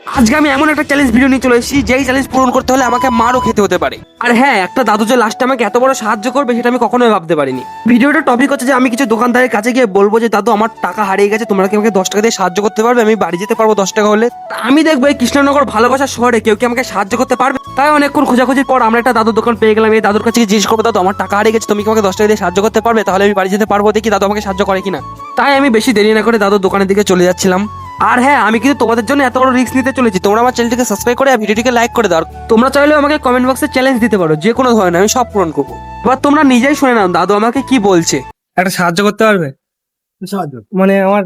আজকে আমি এমন একটা চ্যালেঞ্জ ভিডিও নিয়ে চলে এসেছি, যেই চ্যালেঞ্জ পূরণ করতে হলে আমাকে মারও খেতে হতে পারে। আর হ্যাঁ, একটা দাদু যে লাস্টে আমাকে এত বড় সাহায্য করবে সেটা আমি কখনোই ভাবতে পারিনি। ভিডিওটা টপিক হচ্ছে যে আমি কিছু দোকানদারের কাছে গিয়ে বলবো যে দাদু আমার টাকা হারিয়ে গেছে, তোমরা কি আমাকে 10 টাকা দিয়ে সাহায্য করতে পারবে? আমি বাড়ি যেতে পারবো 10 টাকা হলে। আমি দেখবো এই কৃষ্ণনগর ভালোবাসা শহরে কেউ কি আমাকে সাহায্য করতে পারবে। তাই অনেকক্ষণ খোঁজাখুঁজির পর আমরা একটা দাদুর দোকান পেয়ে গেলাম। এই দাদুর কাছে জিজ্ঞেস করবো, দাদু আমার টাকা হারিয়ে গেছে, তুমি কি আমাকে 10 টাকা দিয়ে সাহায্য করতে পারবে? তাহলে আমি বাড়ি যেতে পারবো, দেখি দাদু আমাকে সাহায্য করে কিনা। তাই আমি বেশি দেরি না করে দাদুর দোকানের দিকে চলে যাচ্ছিলাম। আর হ্যাঁ, আমি কিন্তু তোমাদের জন্য এত বড় রিস্ক নিতে চলেছি। তোমরা আমার চ্যানেলটিকে সাবস্ক্রাইব করে ভিডিওটিকে লাইক করে দাও। তোমরা চাইলেও আমাকে কমেন্ট বক্সে চ্যালেঞ্জ দিতে পারো, যে কোনো ধরনের, আমি সব পূরণ করবো। এবার তোমরা নিজেই শুনে নাও দাদু আমাকে কি বলছে। একটা সাহায্য করতে পারবে? সাহায্য। মানে আমার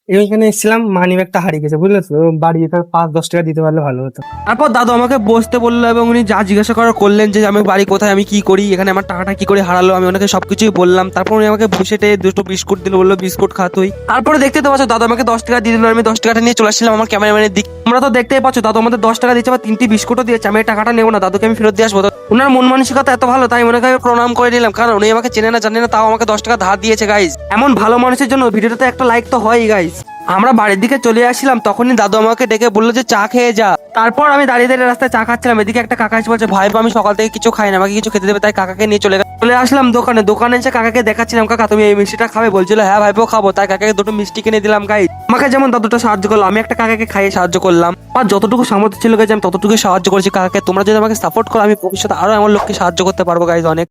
এইখানে এসেছিলাম, মানি ব্যাগটা হারিয়ে গেছে, বুঝলে তো? বাড়ি যেতে 5-10 টাকা দিতে পারলে ভালো হতো। তারপর দাদু আমাকে বসতে বললো এবং উনি যা জিজ্ঞাসা করার করলেন, যে আমি বাড়ি কোথায়, আমি কি করি এখানে, আমার টাকাটা কি করে হারালো, আমি ওনাকে সবকিছুই বললাম। তারপর উনি আমাকে বসেটে দুটো বিস্কুট দিল, বললো বিস্কুট খা তুই। তারপরে দেখতে তো পাচ্ছ দাদু আমাকে 10 টাকা দিয়ে দিল, আমি 10 টাকাটা নিয়ে চলে আসলাম আমার ক্যামেরাম্যানের দিক। তোমরা তো দেখতেই পাচ্ছ দাদু আমাদের 10 টাকা দিচ্ছে, বা 3টি বিস্কুটও দিয়েছে। আমি এই টাকাটা নেবো না, দাদুকে আমি ফেরত দিয়ে আসবো। ওনার মন মানসিকতা এত ভালো, তাই মনে করে প্রণাম করে নিলাম, কারণ উনি আমাকে চেনে না জানে না, তাও আমাকে 10 টাকা ধার দিয়েছে। গাইজ, এমন ভালো মানুষের জন্য ভিডিওটাতে একটা লাইক তো হয় গাইজ। আমরা বাড়ির দিকে চলে আসলাম, তখনই দাদু আমাকে ডেকে বললো যে চা খেয়ে যা। তারপর আমি দাঁড়িয়ে দাঁড়িয়ে রাস্তায় চা খাচ্ছিলাম, এদিকে একটা কাকা এসে বলছে, ভাই আমি সকাল থেকে কিছু খাই না, আমাকে কিছু খেতে দেবে। তাই কাকাকে নিয়ে চলে আসলাম দোকানে এসে কাকাকে দেখাচ্ছিলাম, কাকা তুমি এই মিষ্টিটা খাবে? বলছিল হ্যাঁ ভাইপো খাবো। তাই কাকাকে দুটো মিষ্টি কিনে দিলাম। গাইজ, আমাকে যেমন দাদুটা সাহায্য করলো, আমি একটা কাকাকে খাইয়ে সাহায্য করলাম। আর যতটুকু সামর্থ্য ছিল গাইজ, আমি ততটুকুই সাহায্য করেছি কাকাকে। তোমরা যদি আমাকে সাপোর্ট করো, আমি ভবিষ্যতে আরো এমন লোককে সাহায্য করতে পারবো গাইজ, অনেক।